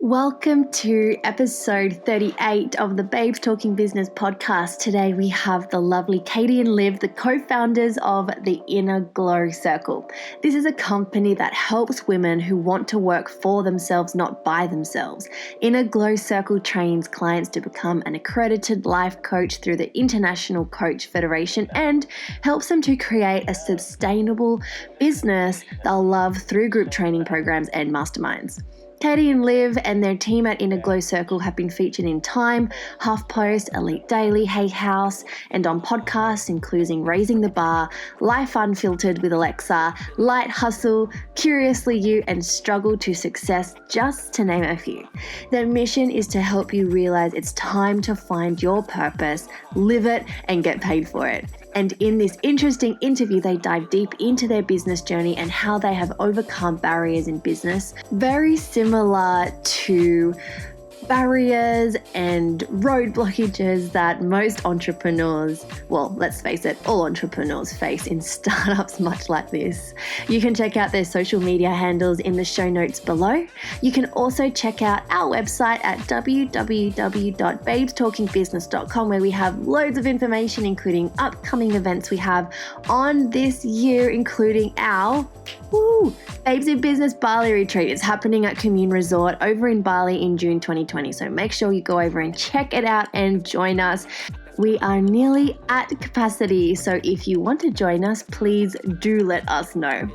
Welcome to episode 38 of the Babes Talking Business podcast. Today we have the lovely Katie and Liv, the co-founders of the Inner Glow Circle. This is a company that helps women who want to work for themselves, not by themselves. Inner Glow Circle trains clients to become an accredited life coach through the International Coach Federation and helps them to create a sustainable business they'll love through group training programs and masterminds. Katie and Liv and their team at Inner Glow Circle have been featured in Time, HuffPost, Elite Daily, Hey House, and on podcasts including Raising the Bar, Life Unfiltered with Alexa, Light Hustle, Curiously You, and Struggle to Success, just to name a few. Their mission is to help you realize it's time to find your purpose, live it, and get paid for it. And in this interesting interview, they dive deep into their business journey and how they have overcome barriers in business, very similar to barriers and road blockages that most entrepreneurs, well, let's face it, all entrepreneurs face in startups much like this. You can check out their social media handles in the show notes below. You can also check out our website at www.babestalkingbusiness.com, where we have loads of information, including upcoming events we have on this year, including our Babes in Business Bali retreat. It's happening at Commune Resort over in Bali in June 2020. So make sure you go over and check it out and join us. We are nearly at capacity, so if you want to join us, please do let us know.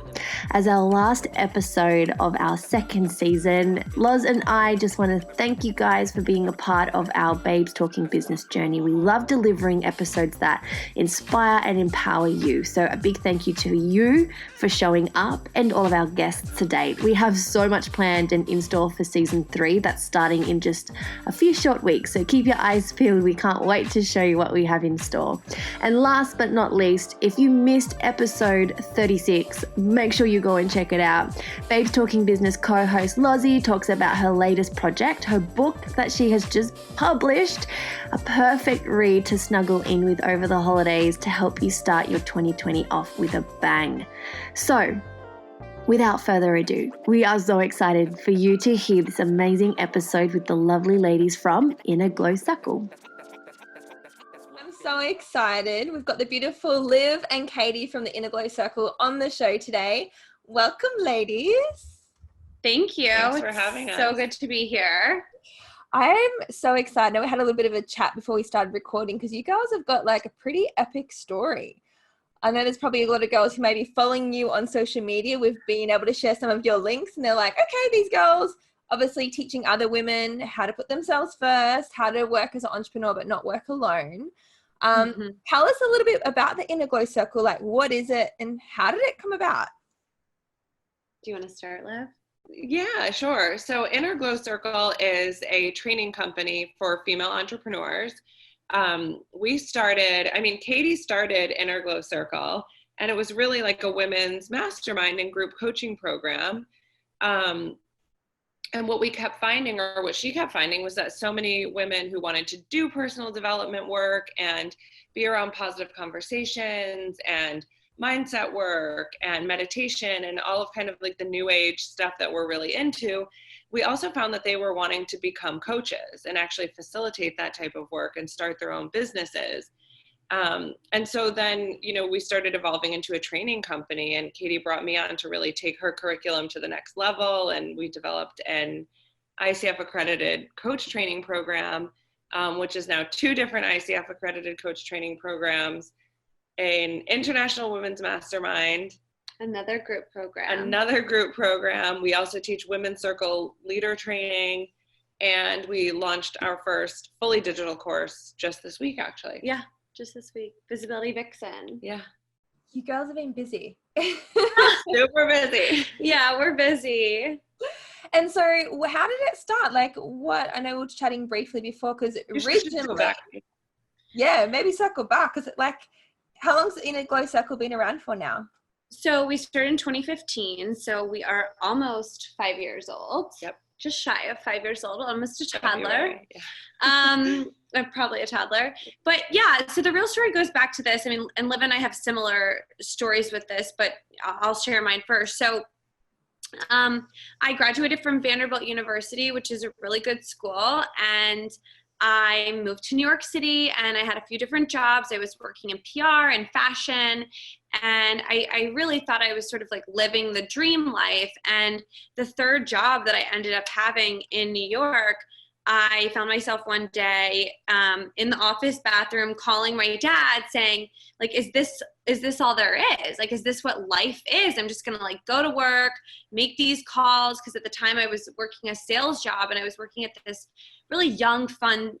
As our last episode of our second season, Loz and I just want to thank you guys for being a part of our Babes Talking Business journey. We love delivering episodes that inspire and empower you. So a big thank you to you for showing up and all of our guests to date. We have so much planned and in store for season 3 that's starting in just a few short weeks. So keep your eyes peeled. We can't wait to show you what we have in store. And last but not least, if you missed episode 36, make sure you go and check it out. Babes Talking Business co-host Lozzie talks about her latest project, her book that she has just published, a perfect read to snuggle in with over the holidays to help you start your 2020 off with a bang. So, without further ado, we are so excited for you to hear this amazing episode with the lovely ladies from Inner Glow Circle. So excited. We've got the beautiful Liv and Katie from the Inner Glow Circle on the show today. Welcome, ladies. Thank you. Thanks for having us. So good to be here. I'm so excited. Now, we had a little bit of a chat before we started recording because you girls have got like a pretty epic story. I know there's probably a lot of girls who may be following you on social media. We've been able to share some of your links and they're like, okay, these girls obviously teaching other women how to put themselves first, how to work as an entrepreneur but not work alone. Tell us a little bit about the Inner Glow Circle. Like, what is it and how did it come about? Do you want to start, Liv? Yeah, sure. So Inner Glow Circle is a training company for female entrepreneurs. Katie started Inner Glow Circle, and it was really like a women's mastermind and group coaching program. And what we kept finding, or what she kept finding, was that so many women who wanted to do personal development work and be around positive conversations and mindset work and meditation and all of kind of like the new age stuff that we're really into, we also found that they were wanting to become coaches and actually facilitate that type of work and start their own businesses. And so then, we started evolving into a training company, and Katie brought me on to really take her curriculum to the next level. And we developed an ICF accredited coach training program, which is now 2 different ICF accredited coach training programs, an international women's mastermind, Another group program. We also teach women's circle leader training. And we launched our first fully digital course just this week, actually. Yeah. Just this week. Visibility Vixen. Yeah. You girls have been busy. Super busy. Yeah, we're busy. And so how did it start? Like, what? I know we were chatting briefly before because originally, maybe circle back because how long's the Inner Glow Circle been around for now? So we started in 2015. So we are almost 5 years old. Yep. Just shy of 5 years old, almost a toddler. Yeah. Probably a toddler. But yeah, so the real story goes back to this. I mean, and Liv and I have similar stories with this, but I'll share mine first. So I graduated from Vanderbilt University, which is a really good school, and I moved to New York City, and I had a few different jobs. I was working in PR and fashion, and I really thought I was sort of like living the dream life. And the third job that I ended up having in New York, I found myself one day in the office bathroom calling my dad saying, like, is this all there is? Like, is this what life is? I'm just going to like go to work, make these calls. Cause at the time I was working a sales job, and I was working at this really young, fun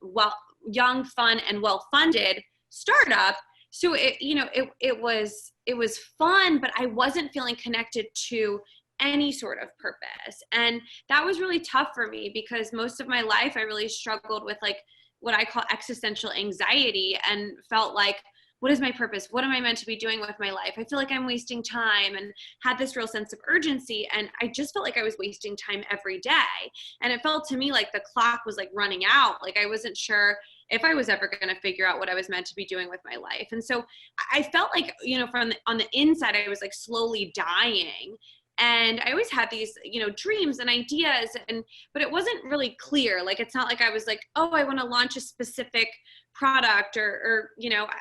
and well-funded startup. So it was fun, but I wasn't feeling connected to any sort of purpose. And that was really tough for me, because most of my life I really struggled with like what I call existential anxiety, and felt like, what is my purpose? What am I meant to be doing with my life? I feel like I'm wasting time, and had this real sense of urgency. And I just felt like I was wasting time every day. And it felt to me like the clock was like running out. Like I wasn't sure if I was ever going to figure out what I was meant to be doing with my life. And so I felt like, on the inside, I was like slowly dying. And I always had these, dreams and ideas, but it wasn't really clear. Like, it's not like I was like, oh, I want to launch a specific product or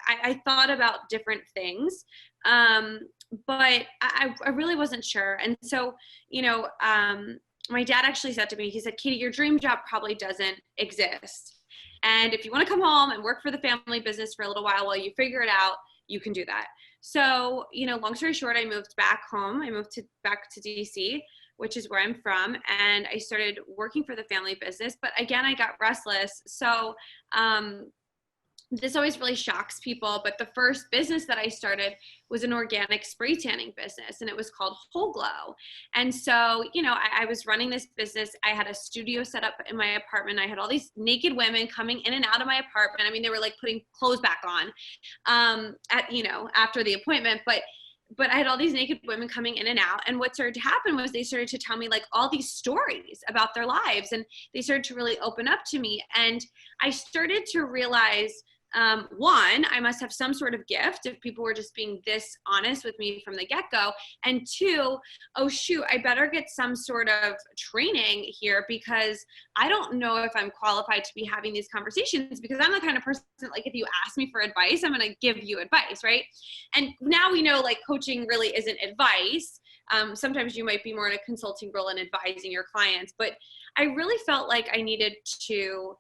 I thought about different things. But I really wasn't sure. And so, my dad actually said to me, he said, Katie, your dream job probably doesn't exist. And if you want to come home and work for the family business for a little while you figure it out, you can do that. So, long story short, I moved back home. I moved back to DC, which is where I'm from. And I started working for the family business. But again, I got restless. So this always really shocks people. But the first business that I started was an organic spray tanning business, and it was called Whole Glow. And so, I was running this business. I had a studio set up in my apartment. I had all these naked women coming in and out of my apartment. I mean, they were like putting clothes back on after the appointment. But I had all these naked women coming in and out. And what started to happen was they started to tell me like all these stories about their lives. And they started to really open up to me. And I started to realize, one, I must have some sort of gift if people were just being this honest with me from the get-go. And two, oh shoot, I better get some sort of training here, because I don't know if I'm qualified to be having these conversations, because I'm the kind of person that, like, if you ask me for advice, I'm going to give you advice, right? And now we know like coaching really isn't advice. Sometimes you might be more in a consulting role and advising your clients, but I really felt like I needed to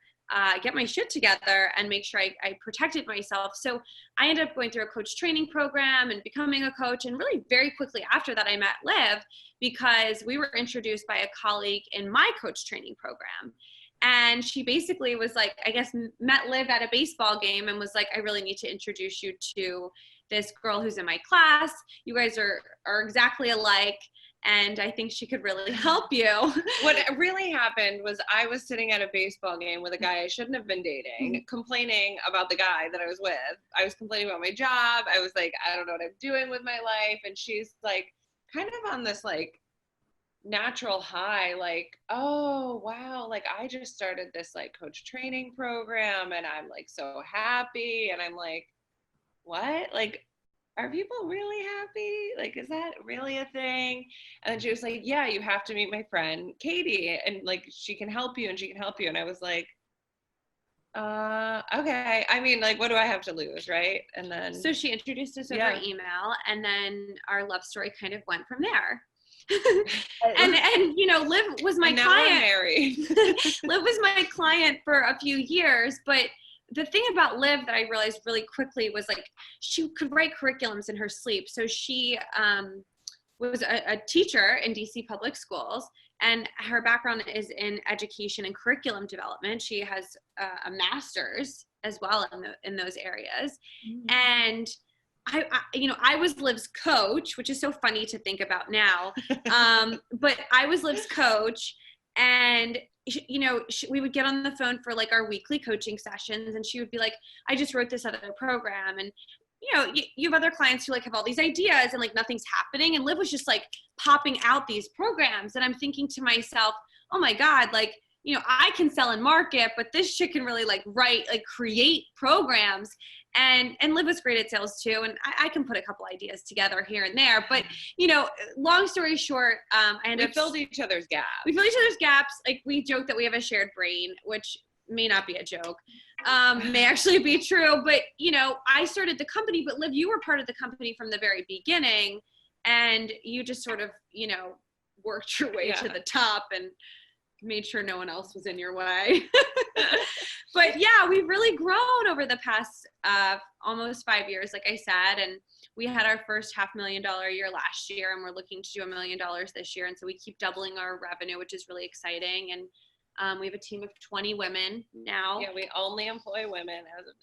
get my shit together and make sure I protected myself. So I ended up going through a coach training program and becoming a coach. And really very quickly after that, I met Liv, because we were introduced by a colleague in my coach training program. And she basically was like, I guess, met Liv at a baseball game and was like, I really need to introduce you to this girl who's in my class. You guys are exactly alike. And I think she could really help you. What really happened was I was sitting at a baseball game with a guy I shouldn't have been dating, complaining about the guy that I was with. I was complaining about my job. I was like, I don't know what I'm doing with my life. And she's like, kind of on this like natural high, like, oh, wow, like I just started this like coach training program and I'm like so happy. And I'm like, what? Like, are people really happy? Like, is that really a thing? And then she was like, yeah, you have to meet my friend Katie, and like she can help you and she can help you. And I was like, okay. I mean, like, what do I have to lose, right? And then so she introduced us over email, and then our love story kind of went from there. and Liv was my client. Now we're married. Liv was my client for a few years, but the thing about Liv that I realized really quickly was like she could write curriculums in her sleep. So she was a teacher in DC public schools, and her background is in education and curriculum development. She has a master's as well in those areas. Mm-hmm. And I was Liv's coach, which is so funny to think about now. But I was Liv's coach, and we would get on the phone for like our weekly coaching sessions, and she would be like, I just wrote this other program. And, you have other clients who like have all these ideas and like nothing's happening. And Liv was just like popping out these programs. And I'm thinking to myself, oh my God, like I can sell and market, but this chick can really like write, like create programs, and Liv was great at sales too. And I can put a couple ideas together here and there, but long story short, we filled each other's gaps. Like we joke that we have a shared brain, which may not be a joke, may actually be true. But, I started the company, but Liv, you were part of the company from the very beginning, and you just sort of, worked your way to the top and made sure no one else was in your way. But yeah, we've really grown over the past almost 5 years, like I said, and we had our first $500,000 year last year, and we're looking to do $1 million this year. And so we keep doubling our revenue, which is really exciting. And we have a team of 20 women now. Yeah, we only employ women as of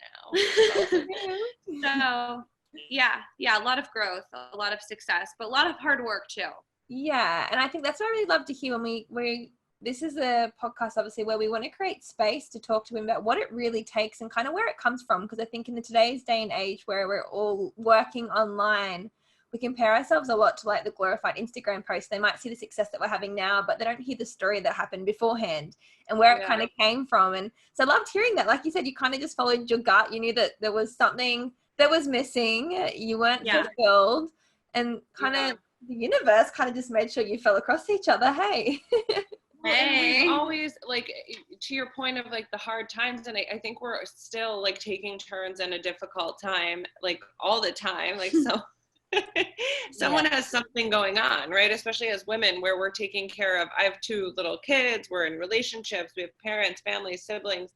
now. So yeah, a lot of growth, a lot of success, but a lot of hard work too. Yeah, and I think that's what I really love to hear when we this is a podcast, obviously, where we want to create space to talk to women about what it really takes and kind of where it comes from. Because I think in today's day and age where we're all working online, we compare ourselves a lot to like the glorified Instagram posts. They might see the success that we're having now, but they don't hear the story that happened beforehand and where it kind of came from. And so I loved hearing that. Like you said, you kind of just followed your gut. You knew that there was something that was missing. You weren't fulfilled, and kind of the universe kind of just made sure you fell across each other. Hey. We've always, like, to your point of like the hard times, and I think we're still like taking turns in a difficult time, like all the time, like so someone has something going on, right? Especially as women, where we're taking care of, I have 2 little kids, we're in relationships, we have parents, families, siblings,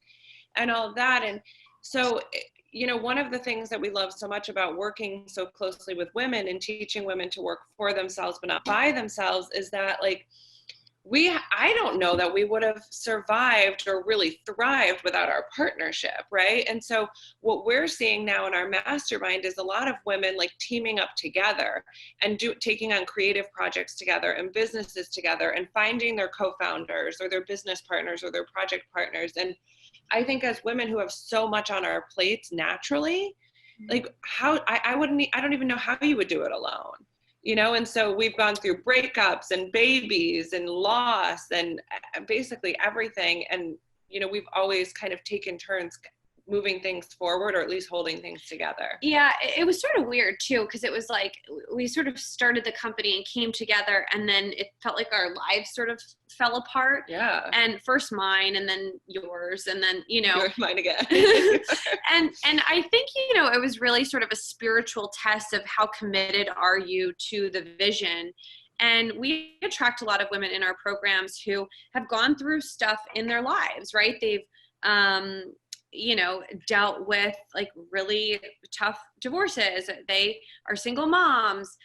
and all of that. And so, one of the things that we love so much about working so closely with women and teaching women to work for themselves but not by themselves is that, like, I don't know that we would have survived or really thrived without our partnership, right? And so what we're seeing now in our mastermind is a lot of women like teaming up together and taking on creative projects together and businesses together and finding their co-founders or their business partners or their project partners. And I think as women who have so much on our plates naturally, like I don't even know how you would do it alone. And so we've gone through breakups and babies and loss and basically everything. And, we've always kind of taken turns moving things forward, or at least holding things together. Yeah, it was sort of weird too, because it was like we sort of started the company and came together, and then it felt like our lives sort of fell apart. Yeah. And first mine, and then yours, and then yours, mine again. and I think it was really sort of a spiritual test of how committed are you to the vision. And we attract a lot of women in our programs who have gone through stuff in their lives, right? They've dealt with like really tough divorces. They are single moms.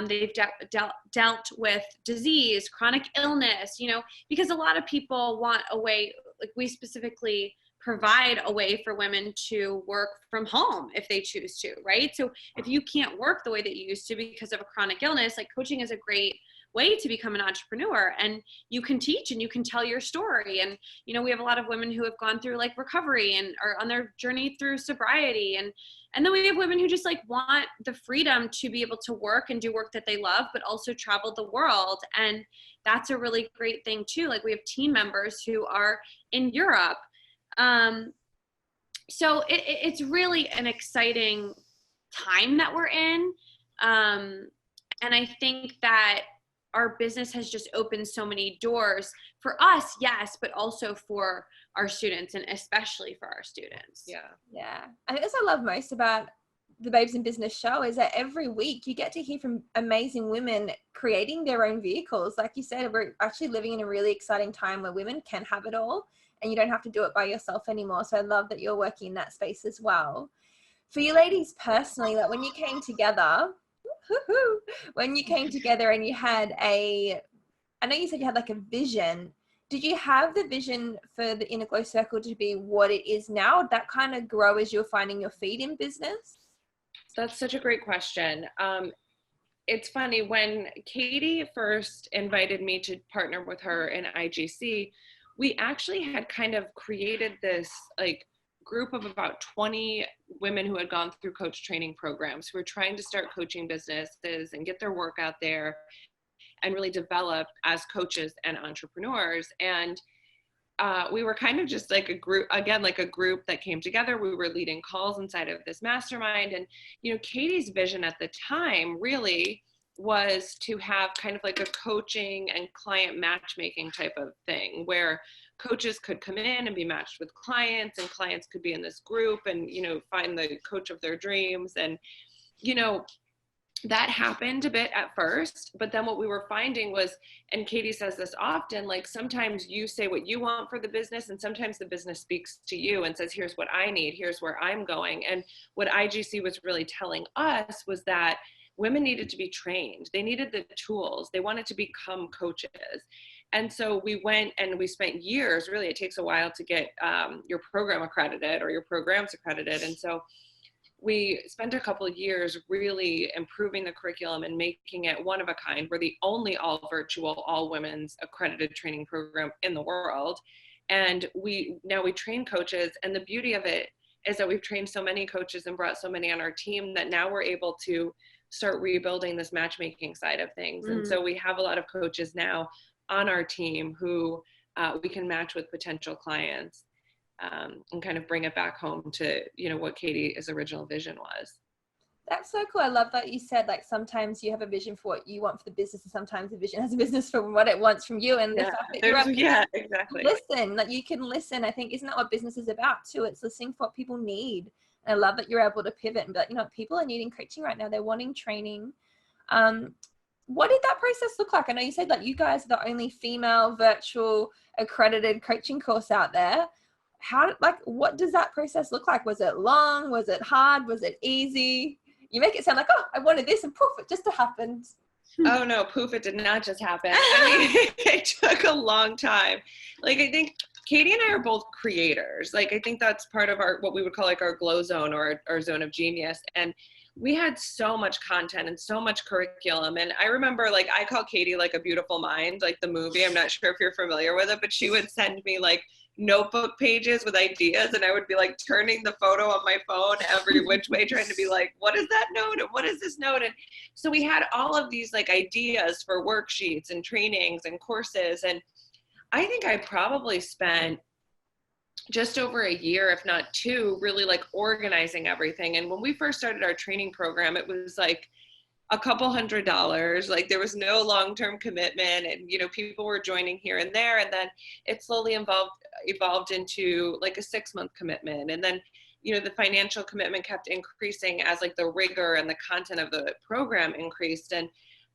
They've dealt with disease, chronic illness, because a lot of people want a way, like we specifically provide a way for women to work from home if they choose to, right? So if you can't work the way that you used to because of a chronic illness, like coaching is a great way to become an entrepreneur, and you can teach and you can tell your story. And, we have a lot of women who have gone through like recovery and are on their journey through sobriety. And then we have women who just like want the freedom to be able to work and do work that they love, but also travel the world. And that's a really great thing too. Like we have team members who are in Europe. So it's really an exciting time that we're in. And I think that our business has just opened so many doors for us, yes, but also for our students, and especially for our students. Yeah. I think that's what I love most about the Babes in Business show is that every week you get to hear from amazing women creating their own vehicles. Like you said, we're actually living in a really exciting time where women can have it all and you don't have to do it by yourself anymore. So I love that you're working in that space as well. For you ladies personally, like when you came together, and you had I know you said you had like a vision. Did you have the vision for the Inner Glow Circle to be what it is now? Did that kind of grow as you're finding your feet in business? That's such a great question. It's funny, when Katie first invited me to partner with her in IGC, we actually had kind of created this like group of about 20 women who had gone through coach training programs, who were trying to start coaching businesses and get their work out there and really develop as coaches and entrepreneurs. And we were kind of just like a group, again, like a group that came together. We were leading calls inside of this mastermind. And, Katie's vision at the time really was to have kind of like a coaching and client matchmaking type of thing where coaches could come in and be matched with clients, and clients could be in this group and, find the coach of their dreams. And, that happened a bit at first, but then what we were finding was, and Katie says this often, like sometimes you say what you want for the business, and sometimes the business speaks to you and says, here's what I need, here's where I'm going. And what IGC was really telling us was that women needed to be trained. They needed the tools. They wanted to become coaches. And so we went and we spent years, really, it takes a while to get your program accredited or your programs accredited. And so we spent a couple of years really improving the curriculum and making it one of a kind. We're the only all virtual, all women's accredited training program in the world. And now we train coaches. And the beauty of it is that we've trained so many coaches and brought so many on our team that now we're able to start rebuilding this matchmaking side of things. And so we have a lot of coaches now on our team who we can match with potential clients. And kind of bring it back home to, what Katie's original vision was. That's so cool. I love that you said, like, sometimes you have a vision for what you want for the business, and sometimes the vision has a business for what it wants from you. And the fact that you're able to exactly. listen, that you can listen. I think, isn't that what business is about too? It's listening for what people need. And I love that you're able to pivot and be like, people are needing coaching right now. They're wanting training. What did that process look like? I know you said like you guys are the only female virtual accredited coaching course out there. What does that process look like? Was it long? Was it hard? Was it easy? You make it sound like, oh, I wanted this and poof, it just happened. Oh no, poof, it did not just happen. It took a long time. Like, I think Katie and I are both creators. Like, I think that's part of what we would call like our glow zone or our zone of genius. And we had so much content and so much curriculum. And I remember, like, I call Katie like a beautiful mind, like the movie. I'm not sure if you're familiar with it, but she would send me like notebook pages with ideas, and I would be like turning the photo on my phone every which way, trying to be like, what is that note and what is this note? And so we had all of these like ideas for worksheets and trainings and courses. And I think I probably spent just over a year, if not two, really like organizing everything. And when we first started our training program, it was like a couple $100, like there was no long-term commitment, and people were joining here and there, and then it slowly evolved into like a 6-month commitment, and then the financial commitment kept increasing as like the rigor and the content of the program increased. And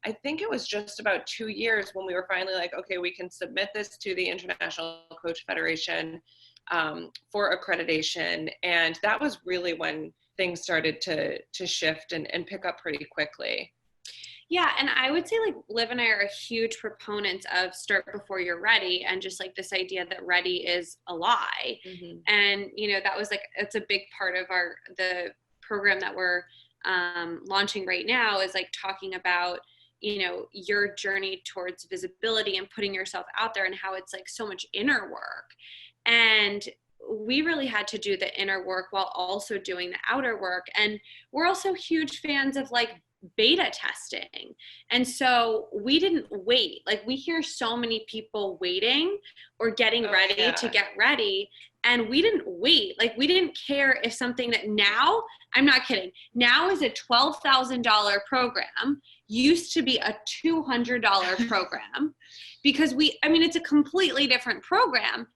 I think it was just about 2 years when we were finally like, okay, we can submit this to the International Coach Federation for accreditation. And that was really when things started to shift and pick up pretty quickly. Yeah. And I would say like Liv and I are huge proponents of start before you're ready, and just like this idea that ready is a lie. Mm-hmm. And, that was like, it's a big part of the program that we're launching right now, is like talking about, your journey towards visibility and putting yourself out there, and how it's like so much inner work. And we really had to do the inner work while also doing the outer work. And we're also huge fans of like beta testing. And so we didn't wait. Like, we hear so many people waiting or getting ready to get ready. And we didn't wait. Like, we didn't care if something that now, I'm not kidding, now is a $12,000 program, used to be a $200 program, because it's a completely different program.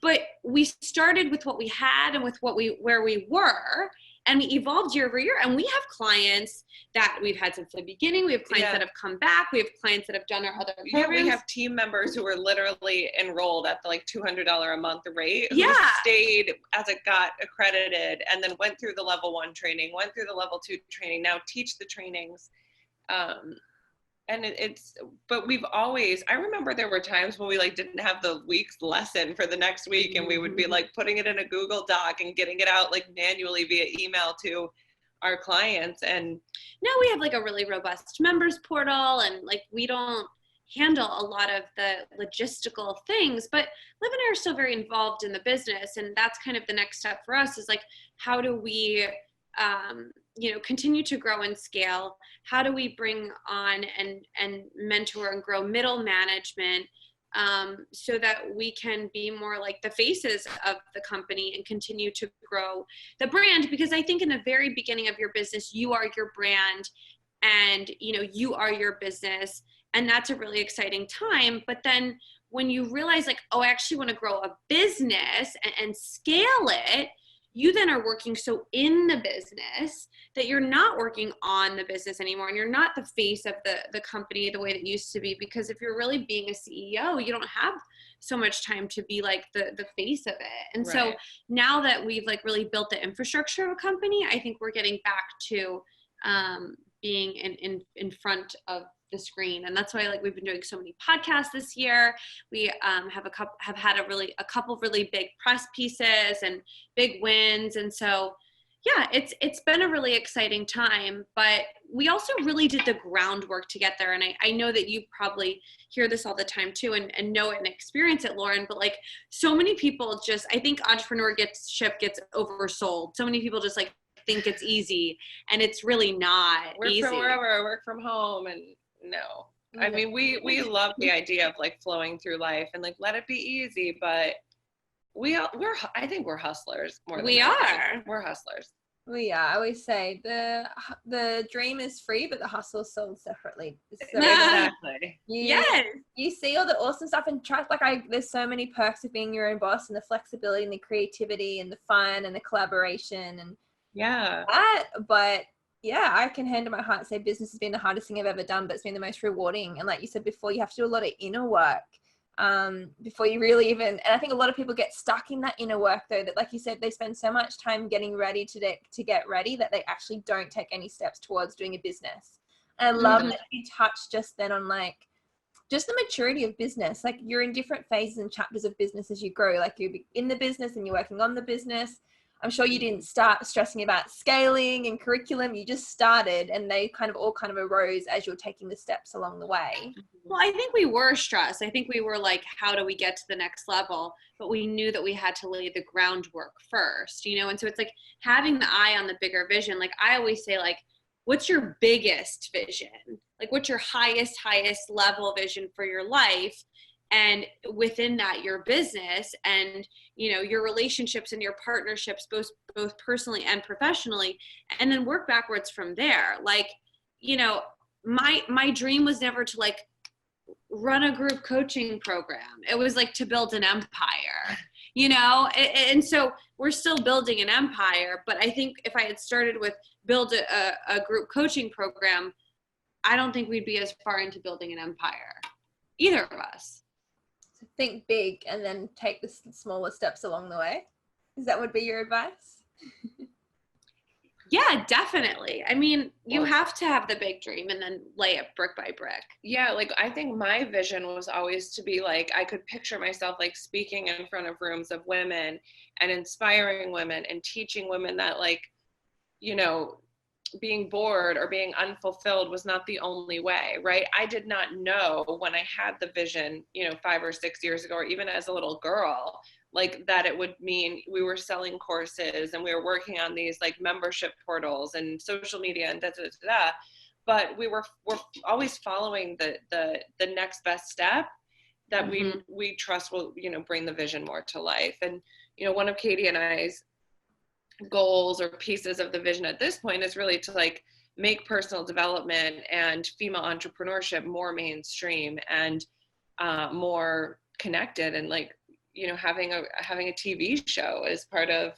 But we started with what we had and with where we were, and we evolved year over year. And we have clients that we've had since the beginning. We have clients that have come back. We have clients that have done our other programs. Yeah, we have team members who are literally enrolled at the like $200 a month rate. Who stayed as it got accredited, and then went through the level 1 training, went through the level 2 training, now teach the trainings. And but we've always, I remember there were times when we like didn't have the week's lesson for the next week, and we would be like putting it in a Google Doc and getting it out like manually via email to our clients. And now we have like a really robust members portal, and like we don't handle a lot of the logistical things, but Liv and I are still very involved in the business. And that's kind of the next step for us, is like, how do we continue to grow and scale? How do we bring on and mentor and grow middle management so that we can be more like the faces of the company and continue to grow the brand. Because I think in the very beginning of your business, you are your brand and, you know, you are your business. And that's a really exciting time. But then when you realize like, oh, I actually want to grow a business and scale it, you then are working so in the business that you're not working on the business anymore. And you're not the face of the company the way that it used to be. Because if you're really being a CEO, you don't have so much time to be like the face of it. And so now that we've like really built the infrastructure of a company, I think we're getting back to being in front of the screen. And that's why like we've been doing so many podcasts this year. We have had a couple really big press pieces and big wins. And so yeah, it's been a really exciting time, but we also really did the groundwork to get there. And I know that you probably hear this all the time too, and know it and experience it, Lauren, but like so many people just, I think entrepreneurship gets oversold. So many people just like think it's easy, and it's really not easy. Work from wherever, work from home, and no. I mean, we love the idea of like flowing through life and like let it be easy, but I think we're hustlers more than we're hustlers. We are. I always say the dream is free, but the hustle is sold separately. So exactly. You see all the awesome stuff and trust. Like there's so many perks of being your own boss, and the flexibility and the creativity and the fun and the collaboration and but yeah, I can hand on my heart and say business has been the hardest thing I've ever done, but it's been the most rewarding. And like you said before, you have to do a lot of inner work before you really even, and I think a lot of people get stuck in that inner work though, that like you said, they spend so much time getting ready to get ready that they actually don't take any steps towards doing a business. And I love that you touched just then on like just the maturity of business. Like you're in different phases and chapters of business as you grow. Like you're in the business and you're working on the business. I'm sure you didn't start stressing about scaling and curriculum. You just started, and they all arose as you're taking the steps along the way. Well, I think we were stressed. I think we were like, how do we get to the next level? But we knew that we had to lay the groundwork first, you know? And so it's like having the eye on the bigger vision. Like I always say, like, what's your biggest vision? Like what's your highest level vision for your life? And within that, your business and, you know, your relationships and your partnerships, both personally and professionally, and then work backwards from there. Like, you know, my dream was never to like run a group coaching program. It was like to build an empire, you know? And so we're still building an empire, but I think if I had started with build a group coaching program, I don't think we'd be as far into building an empire, either of us. Think big and then take the smaller steps along the way. Is that would be your advice? Yeah, definitely. I mean, you have to have the big dream and then lay it brick by brick. Yeah, like I think my vision was always to be like, I could picture myself like speaking in front of rooms of women and inspiring women and teaching women that like, you know, being bored or being unfulfilled was not the only way, right? I did not know when I had the vision, you know, 5 or 6 years ago, or even as a little girl, like that it would mean we were selling courses and we were working on these like membership portals and social media and but we're always following the next best step that we trust will, you know, bring the vision more to life. And, you know, one of Katie and I's goals or pieces of the vision at this point is really to like make personal development and female entrepreneurship more mainstream and more connected, and like, you know, having a TV show is part of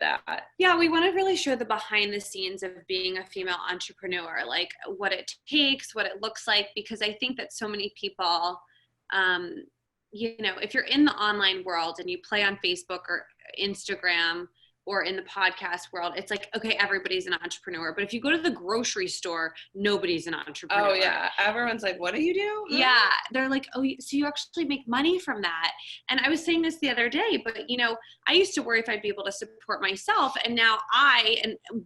that. Yeah, we want to really show the behind the scenes of being a female entrepreneur, like what it takes, what it looks like, because I think that so many people, you know, if you're in the online world and you play on Facebook or Instagram or in the podcast world, it's like, okay, everybody's an entrepreneur. But if you go to the grocery store, nobody's an entrepreneur. Oh yeah. Everyone's like, what do you do? Yeah. They're like, oh, so you actually make money from that. And I was saying this the other day, but you know, I used to worry if I'd be able to support myself. And now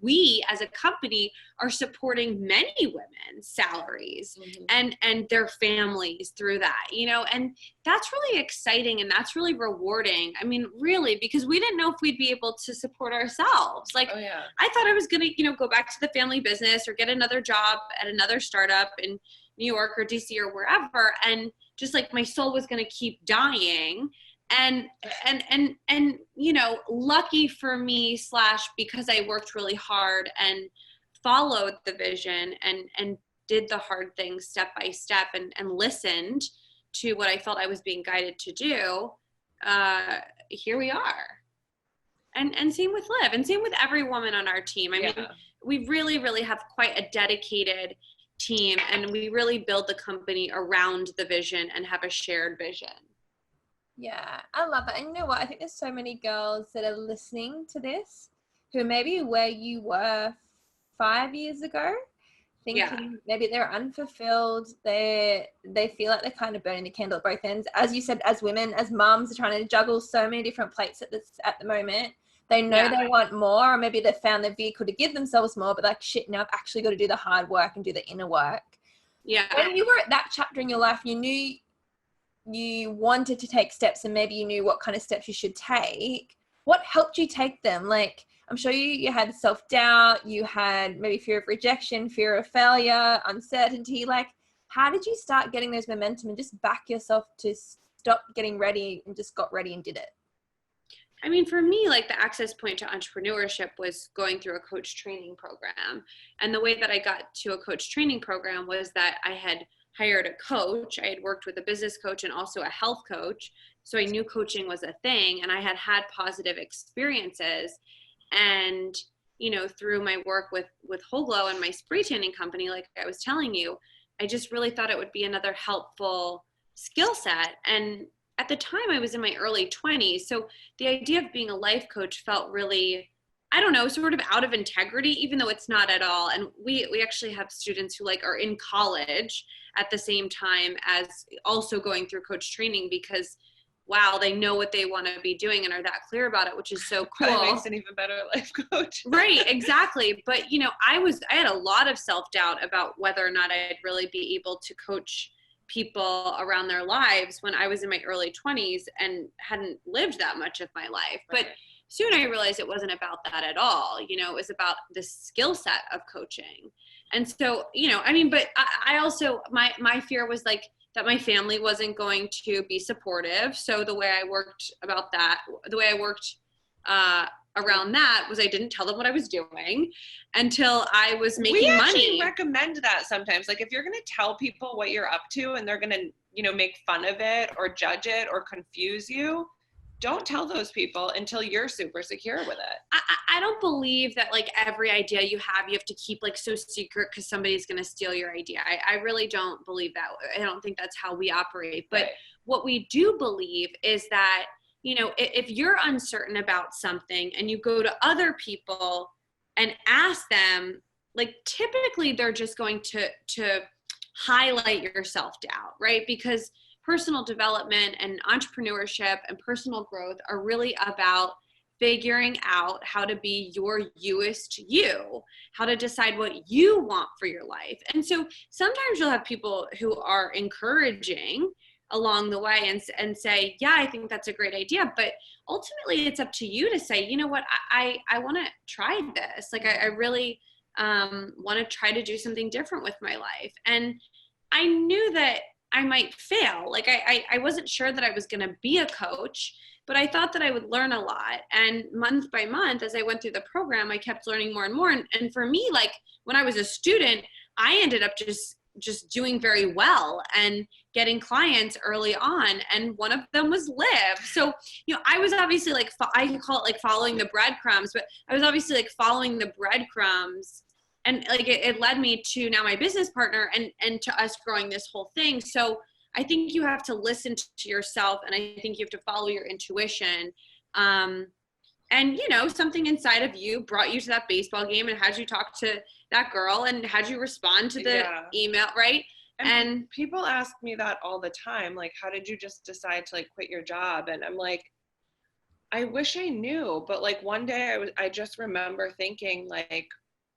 we as a company are supporting many women's salaries and their families through that, you know, and that's really exciting. And that's really rewarding. I mean, really, because we didn't know if we'd be able to support ourselves. Like, I thought I was going to, you know, go back to the family business or get another job at another startup and, New York or DC or wherever. And just like my soul was going to keep dying. And, you know, lucky for me / because I worked really hard and followed the vision and did the hard things step by step and listened to what I felt I was being guided to do, here we are. And same with Liv, and same with every woman on our team. I mean, we really, really have quite a dedicated team, and we really build the company around the vision and have a shared vision. Yeah, I love it. And you know what? I think there's so many girls that are listening to this who maybe where you were 5 years ago, thinking maybe they're unfulfilled. They feel like they're kind of burning the candle at both ends. As you said, as women, as moms, are trying to juggle so many different plates at the moment. They know they want more, or maybe they've found their vehicle to give themselves more, but like, shit, now I've actually got to do the hard work and do the inner work. Yeah. When you were at that chapter in your life, you knew you wanted to take steps, and maybe you knew what kind of steps you should take. What helped you take them? Like, I'm sure you had self-doubt, you had maybe fear of rejection, fear of failure, uncertainty. Like, how did you start getting those momentum and just back yourself to stop getting ready and just got ready and did it? I mean, for me, like, the access point to entrepreneurship was going through a coach training program. And the way that I got to a coach training program was that I had hired a coach. I had worked with a business coach and also a health coach. So I knew coaching was a thing, and I had had positive experiences. And, you know, through my work with Whole Glow and my spray tanning company, like I was telling you, I just really thought it would be another helpful skill set. And at the time I was in my early 20s. So the idea of being a life coach felt really, I don't know, sort of out of integrity, even though it's not at all. And we actually have students who like are in college at the same time as also going through coach training, because wow, they know what they want to be doing and are that clear about it, which is so cool. Probably makes an even better life coach. Right, exactly. But, you know, I had a lot of self-doubt about whether or not I'd really be able to coach people around their lives when I was in my early 20s and hadn't lived that much of my life. Right. But soon I realized it wasn't about that at all. You know, it was about the skill set of coaching. And so, you know, I mean, but I also, my fear was like, that my family wasn't going to be supportive. So the way I worked around that was I didn't tell them what I was doing until I was making money. We actually recommend that sometimes. Like, if you're going to tell people what you're up to and they're going to, you know, make fun of it or judge it or confuse you, don't tell those people until you're super secure with it. I don't believe that like every idea you have to keep like so secret because somebody's going to steal your idea. I really don't believe that. I don't think that's how we operate. But what we do believe is that, you know, if you're uncertain about something and you go to other people and ask them, like, typically they're just going to highlight your self-doubt, right? Because personal development and entrepreneurship and personal growth are really about figuring out how to be your youest you, how to decide what you want for your life. And so sometimes you'll have people who are encouraging along the way and say, yeah, I think that's a great idea. But ultimately it's up to you to say, you know what, I want to try this. Like, I really want to try to do something different with my life. And I knew that I might fail. Like, I wasn't sure that I was going to be a coach, but I thought that I would learn a lot. And month by month, as I went through the program, I kept learning more and more. And for me, like, when I was a student, I ended up just doing very well and getting clients early on. And one of them was Liv. So, you know, I was obviously like, I can call it like following the breadcrumbs, but I was obviously like following the breadcrumbs. And like, it led me to now my business partner and to us growing this whole thing. So I think you have to listen to yourself, and I think you have to follow your intuition. And, you know, something inside of you brought you to that baseball game and had you talk to that girl and had you respond to the email, right? And people ask me that all the time. Like, how did you just decide to like quit your job? And I'm like, I wish I knew. But like one day I just remember thinking like,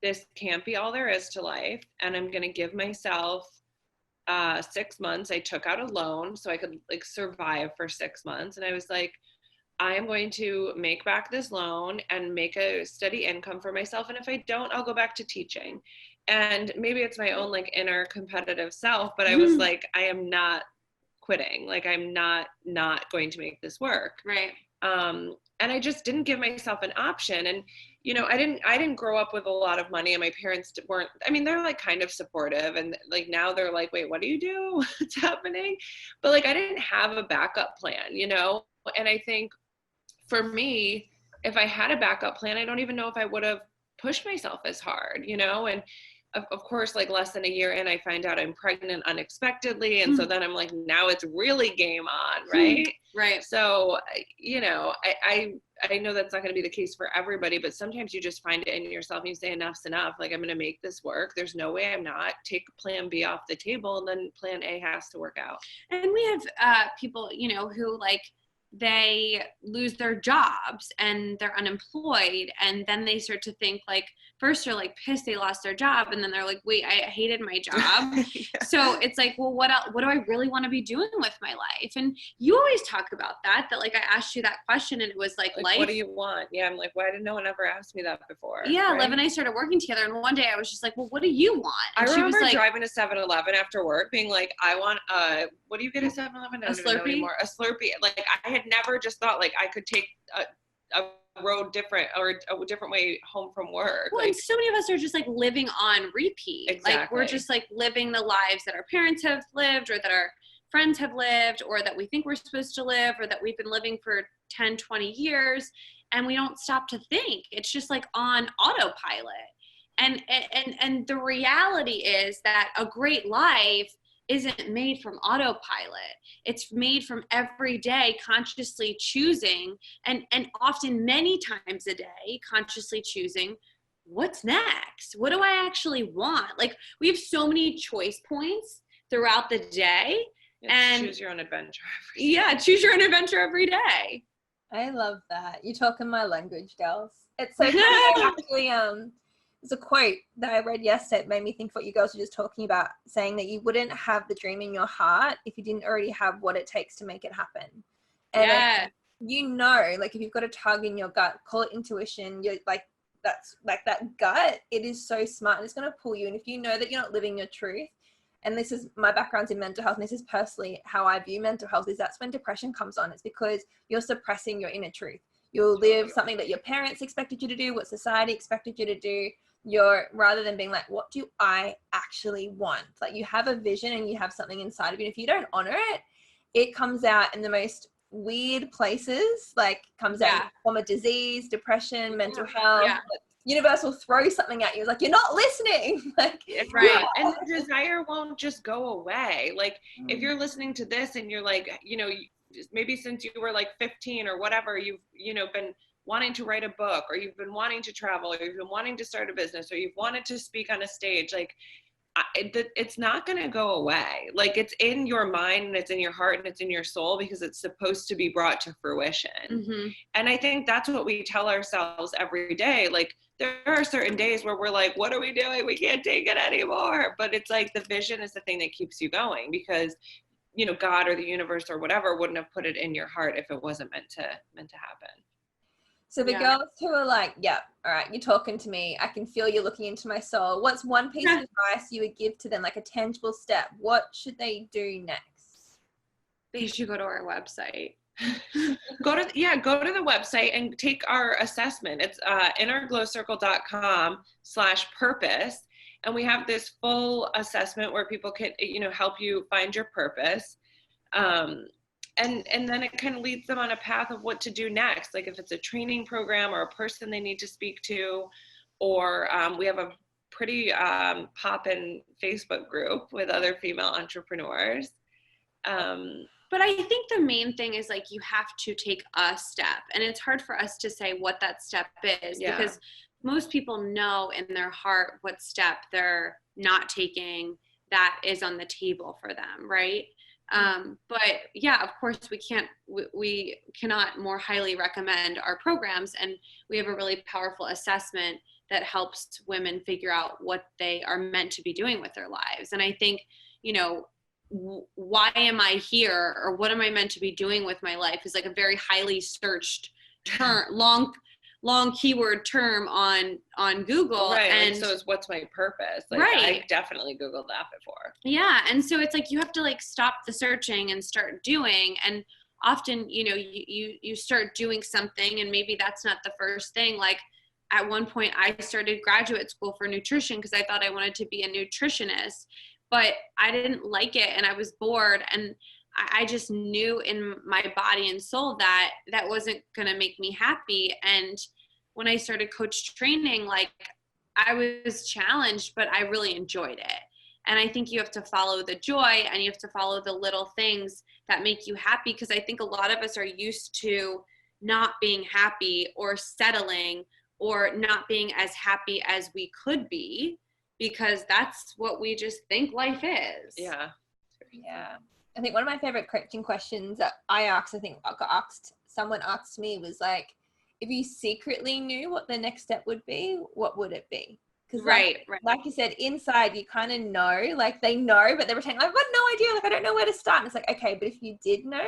this can't be all there is to life. And I'm going to give myself 6 months. I took out a loan so I could like survive for 6 months. And I was like, I am going to make back this loan and make a steady income for myself. And if I don't, I'll go back to teaching. And maybe it's my own like inner competitive self, but I was like, I am not quitting. Like, I'm not going to make this work. Right. And I just didn't give myself an option. And, you know, I didn't grow up with a lot of money, and my parents weren't, I mean, they're like kind of supportive, and like now they're like, wait, what do you do? What's happening? But like, I didn't have a backup plan, you know? And I think for me, if I had a backup plan, I don't even know if I would have pushed myself as hard, you know? And of course, like less than a year in, I find out I'm pregnant unexpectedly. And so then I'm like, now it's really game on, right? Right. So, you know, I know that's not going to be the case for everybody, but sometimes you just find it in yourself and you say, enough's enough. Like, I'm going to make this work. There's no way I'm not. Take plan B off the table, and then plan A has to work out. And we have people, you know, who like, they lose their jobs and they're unemployed, and then they start to think like, first they're like pissed they lost their job, and then they're like, wait, I hated my job. Yeah. So it's like, well, what else, what do I really want to be doing with my life? And you always talk about that like I asked you that question, and it was like life. What do you want? Yeah, I'm like, why did no one ever ask me that before? Yeah, right? Liv and I started working together, and one day I was just like, well, what do you want? And I remember she was like, driving to 7-Eleven after work being like, I want what do you get at 7-Eleven? A Slurpee? A Slurpee. Like, I had never just thought like I could take a road different or a different way home from work. Well, like, and so many of us are just like living on repeat. Exactly. Like, we're just like living the lives that our parents have lived, or that our friends have lived, or that we think we're supposed to live, or that we've been living for 10, 20 years, and we don't stop to think. It's just like on autopilot. And the reality is that a great life isn't made from autopilot. It's made from every day consciously choosing, and often many times a day consciously choosing, what's next? What do I actually want? Like, we have so many choice points throughout the day. And choose your own adventure. Yeah, choose your own adventure every day. I love that. You're talking my language, girls. It's so funny. Actually, there's a quote that I read yesterday. It made me think what you girls were just talking about, saying that you wouldn't have the dream in your heart if you didn't already have what it takes to make it happen. And Yeah. you know, like, if you've got a tug in your gut, call it intuition. You're like, that's like that gut. It is so smart, and it's going to pull you. And if you know that you're not living your truth, and this is my background's in mental health, and this is personally how I view mental health, is that's when depression comes on. It's because you're suppressing your inner truth. You'll live something that your parents expected you to do, what society expected you to do. Rather than being like, what do I actually want? Like, you have a vision and you have something inside of you. And if you don't honor it, it comes out in the most weird places, like comes out in the form of disease, depression, mental health. Yeah. Like, universe will throw something at you. It's like, you're not listening. Like, Right. And the desire won't just go away. Like, if you're listening to this and you're like, you know, maybe since you were like 15 or whatever, you've, you know, been wanting to write a book, or you've been wanting to travel, or you've been wanting to start a business, or you've wanted to speak on a stage, like, it's not going to go away. Like, it's in your mind, and it's in your heart, and it's in your soul, because it's supposed to be brought to fruition. Mm-hmm. And I think that's what we tell ourselves every day. Like, there are certain days where we're like, what are we doing? We can't take it anymore. But it's like, the vision is the thing that keeps you going, because, you know, God or the universe or whatever wouldn't have put it in your heart if it wasn't meant to happen. So the girls who are like, yeah, all right, you're talking to me. I can feel you looking into my soul. What's one piece of advice you would give to them, like a tangible step? What should they do next? They should go to our website. Go to the website and take our assessment. It's innerglowcircle.com/purpose. And we have this full assessment where people can, you know, help you find your purpose. And then it kind of leads them on a path of what to do next. Like, if it's a training program or a person they need to speak to, or we have a pretty poppin' Facebook group with other female entrepreneurs. But I think the main thing is, like, you have to take a step, and it's hard for us to say what that step is, because most people know in their heart what step they're not taking that is on the table for them, right? But yeah, of course we cannot more highly recommend our programs, and we have a really powerful assessment that helps women figure out what they are meant to be doing with their lives. And I think, you know, why am I here, or what am I meant to be doing with my life, is like a very highly searched term, long keyword term on Google. Right. And so it's what's my purpose? Like, right. I definitely Googled that before. Yeah. And so it's like, you have to like stop the searching and start doing. And often, you start doing something and maybe that's not the first thing. Like at one point I started graduate school for nutrition because I thought I wanted to be a nutritionist, but I didn't like it and I was bored. And I just knew in my body and soul that that wasn't going to make me happy. And when I started coach training, like I was challenged, but I really enjoyed it. And I think you have to follow the joy and you have to follow the little things that make you happy. Because I think a lot of us are used to not being happy or settling or not being as happy as we could be, because that's what we just think life is. Yeah. Yeah. I think one of my favorite coaching questions that I asked, someone asked me was like, if you secretly knew what the next step would be, what would it be? Because right. Like you said, inside you kind of know, like they know, but they're pretending, I've got no idea, like I don't know where to start. And it's like, okay, but if you did know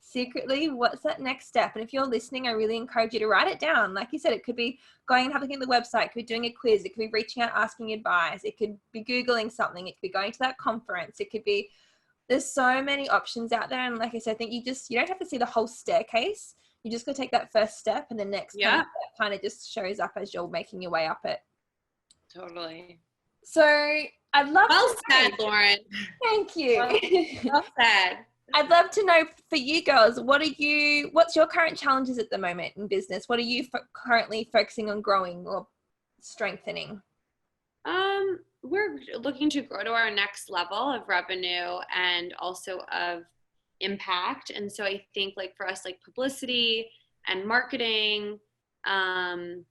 secretly, what's that next step? And if you're listening, I really encourage you to write it down. Like you said, it could be going and having a look at the website, it could be doing a quiz, it could be reaching out, asking advice, it could be Googling something, it could be going to that conference, it could be, there's so many options out there. And like I said, I think you don't have to see the whole staircase. You just got to take that first step, and the next kind of just shows up as you're making your way up it. Totally. So I'd love well said, Lauren. Thank you. Well said. I'd love to know for you girls, what's your current challenges at the moment in business? What are you currently focusing on growing or strengthening? We're looking to grow to our next level of revenue and also of impact. And so I think like for us, like publicity and marketing, and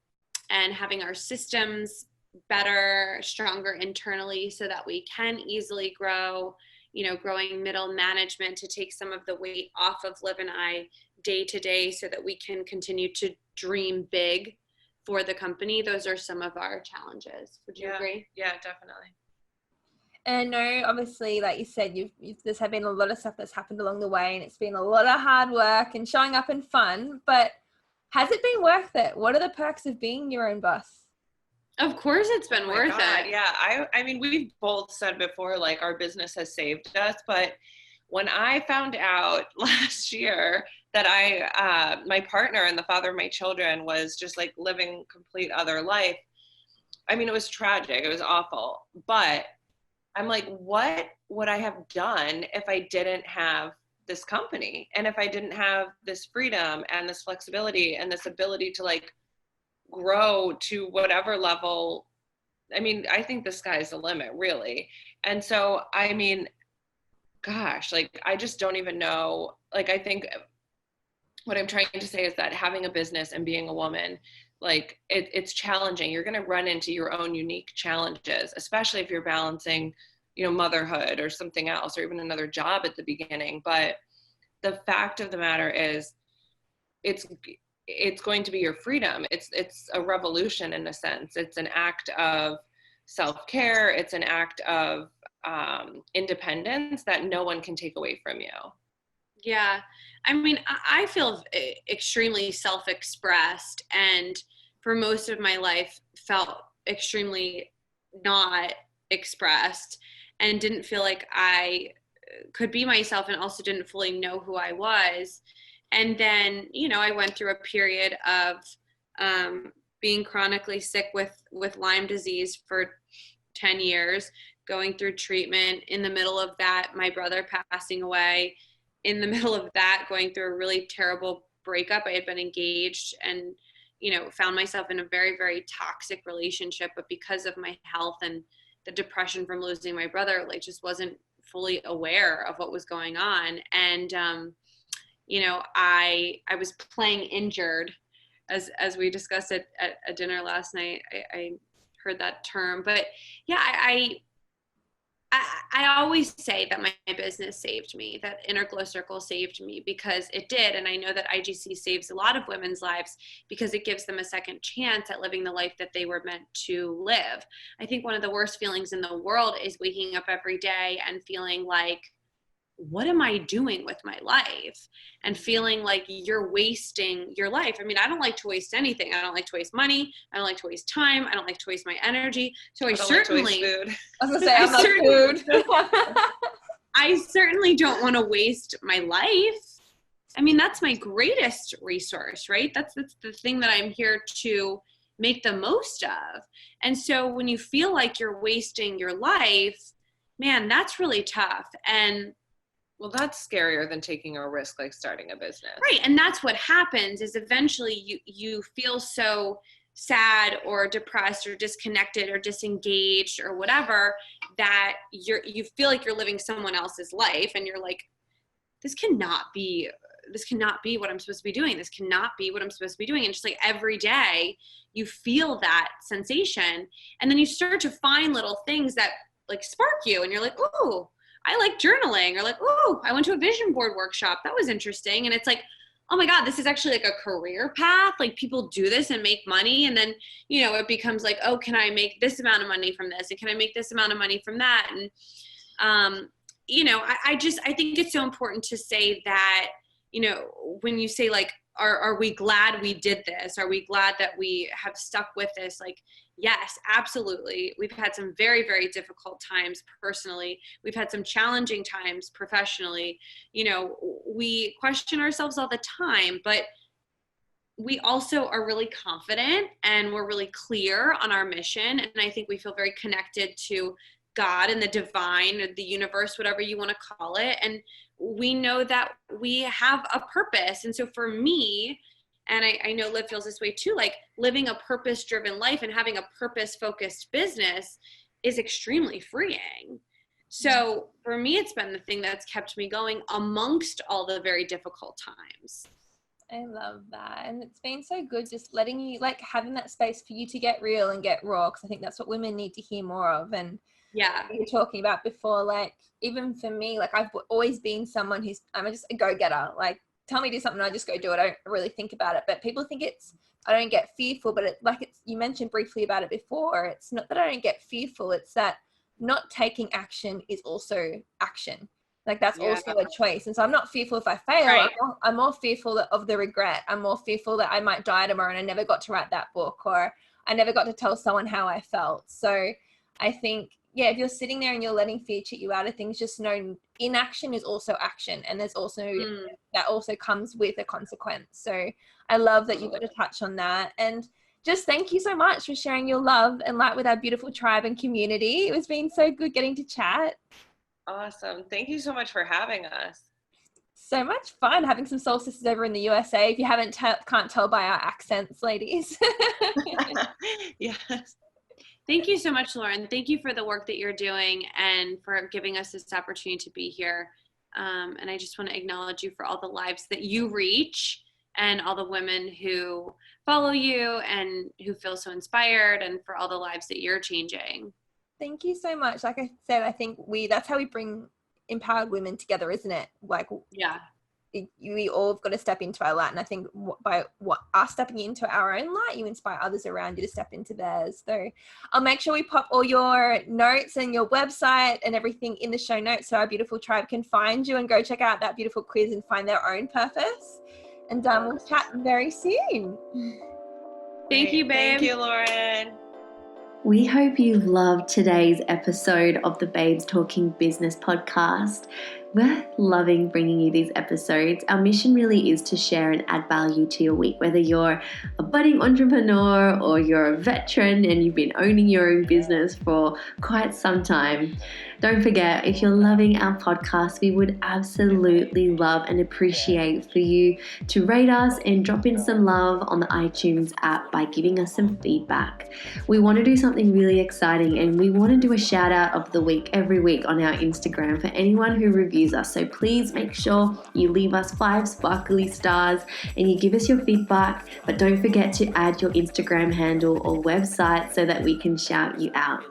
having our systems better, stronger internally so that we can easily grow, growing middle management to take some of the weight off of Liv and I day to day so that we can continue to dream big for the company. Those are some of our challenges. Would you agree? Yeah, definitely. And I know, obviously, like you said, there's been a lot of stuff that's happened along the way, and it's been a lot of hard work and showing up and fun, but has it been worth it? What are the perks of being your own boss? Of course it's been worth it. Yeah. I mean, we've both said before, like our business has saved us, but when I found out last year that my partner and the father of my children was just like living complete other life, I mean, it was tragic. It was awful. But I'm like, what would I have done if I didn't have this company? And if I didn't have this freedom and this flexibility and this ability to like grow to whatever level? I mean, I think the sky's the limit, really. And so, I mean, gosh, like, I just don't even know. Like, I think what I'm trying to say is that having a business and being a woman, like it's challenging. You're going to run into your own unique challenges, especially if you're balancing, motherhood or something else, or even another job at the beginning. But the fact of the matter is it's going to be your freedom. It's a revolution in a sense. It's an act of self-care. It's an act of independence that no one can take away from you. Yeah. I mean, I feel extremely self-expressed, and for most of my life felt extremely not expressed and didn't feel like I could be myself, and also didn't fully know who I was. And then, I went through a period of being chronically sick with Lyme disease for 10 years, going through treatment. In the middle of that, my brother passing away. In the middle of that, going through a really terrible breakup. I had been engaged and, found myself in a very, very toxic relationship. But because of my health and the depression from losing my brother, like, just wasn't fully aware of what was going on. And, I was playing injured, as we discussed at a dinner last night. I heard that term, but yeah, I always say that my business saved me, that Inner Glow Circle saved me, because it did. And I know that IGC saves a lot of women's lives because it gives them a second chance at living the life that they were meant to live. I think one of the worst feelings in the world is waking up every day and feeling like what am I doing with my life? And feeling like you're wasting your life. I mean, I don't like to waste anything. I don't like to waste money. I don't like to waste time. I don't like to waste my energy. So I certainly, like to waste food. I was gonna say, I love food. I certainly don't want to waste my life. I mean, that's my greatest resource, right? That's the thing that I'm here to make the most of. And so when you feel like you're wasting your life, man, that's really tough. And well, that's scarier than taking a risk like starting a business. Right. And that's what happens is eventually you feel so sad or depressed or disconnected or disengaged or whatever that you feel like you're living someone else's life, and you're like, this cannot be what I'm supposed to be doing. This cannot be what I'm supposed to be doing. And just like every day you feel that sensation, and then you start to find little things that like spark you, and you're like, oh, I like journaling, or like, oh, I went to a vision board workshop. That was interesting. And it's like, oh my God, this is actually like a career path. Like people do this and make money. And then, it becomes like, oh, can I make this amount of money from this? And can I make this amount of money from that? And, I think it's so important to say that, when you say like, are we glad we did this? Are we glad that we have stuck with this? Like, yes, absolutely. We've had some very, very difficult times personally. We've had some challenging times professionally. We question ourselves all the time, but we also are really confident and we're really clear on our mission. And I think we feel very connected to God and the divine or the universe, whatever you want to call it. And we know that we have a purpose. And so for me, and I know Liv feels this way too, like living a purpose-driven life and having a purpose-focused business is extremely freeing. So for me, it's been the thing that's kept me going amongst all the very difficult times. I love that. And it's been so good just letting you, like having that space for you to get real and get raw, because I think that's what women need to hear more of. And yeah, you were talking about before, like even for me, like I've always been someone I'm just a go-getter. Like tell me to do something, I just go do it. I don't really think about it. But people think I don't get fearful, but you mentioned briefly about it before. It's not that I don't get fearful. It's that not taking action is also action. Like that's also a choice. And so I'm not fearful if I fail. Right. I'm more fearful of the regret. I'm more fearful that I might die tomorrow and I never got to write that book, or I never got to tell someone how I felt. So I think, if you're sitting there and you're letting fear cheat you out of things, just know inaction is also action. And there's also, that also comes with a consequence. So I love that you got to touch on that. And just thank you so much for sharing your love and light with our beautiful tribe and community. It was been so good getting to chat. Awesome. Thank you so much for having us. So much fun having some soul sisters over in the USA. If you can't tell by our accents, ladies. Yes. Thank you so much, Lauren. Thank you for the work that you're doing and for giving us this opportunity to be here. And I just want to acknowledge you for all the lives that you reach and all the women who follow you and who feel so inspired, and for all the lives that you're changing. Thank you so much. Like I said, I think that's how we bring empowered women together, isn't it? Like, yeah, we all have got to step into our light. And I think by us stepping into our own light, you inspire others around you to step into theirs. So I'll make sure we pop all your notes and your website and everything in the show notes so our beautiful tribe can find you and go check out that beautiful quiz and find their own purpose. And we'll chat very soon. Thank you, babe. Thank you, Lauren. We hope you've loved today's episode of the Babes Talking Business podcast. We're loving bringing you these episodes. Our mission really is to share and add value to your week, whether you're a budding entrepreneur or you're a veteran and you've been owning your own business for quite some time. Don't forget, if you're loving our podcast, we would absolutely love and appreciate for you to rate us and drop in some love on the iTunes app by giving us some feedback. We want to do something really exciting, and we want to do a shout out of the week every week on our Instagram for anyone who reviews us. So please make sure you leave us 5 sparkly stars and you give us your feedback, but don't forget to add your Instagram handle or website so that we can shout you out.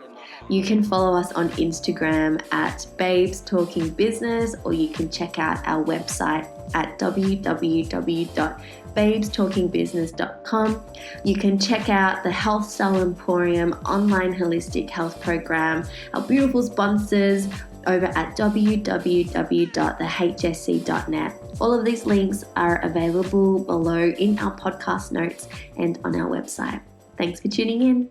You can follow us on Instagram at Babes Talking Business, or you can check out our website at www.babestalkingbusiness.com. You can check out the Health Cell Emporium online holistic health program, our beautiful sponsors, over at www.thehsc.net. All of these links are available below in our podcast notes and on our website. Thanks for tuning in.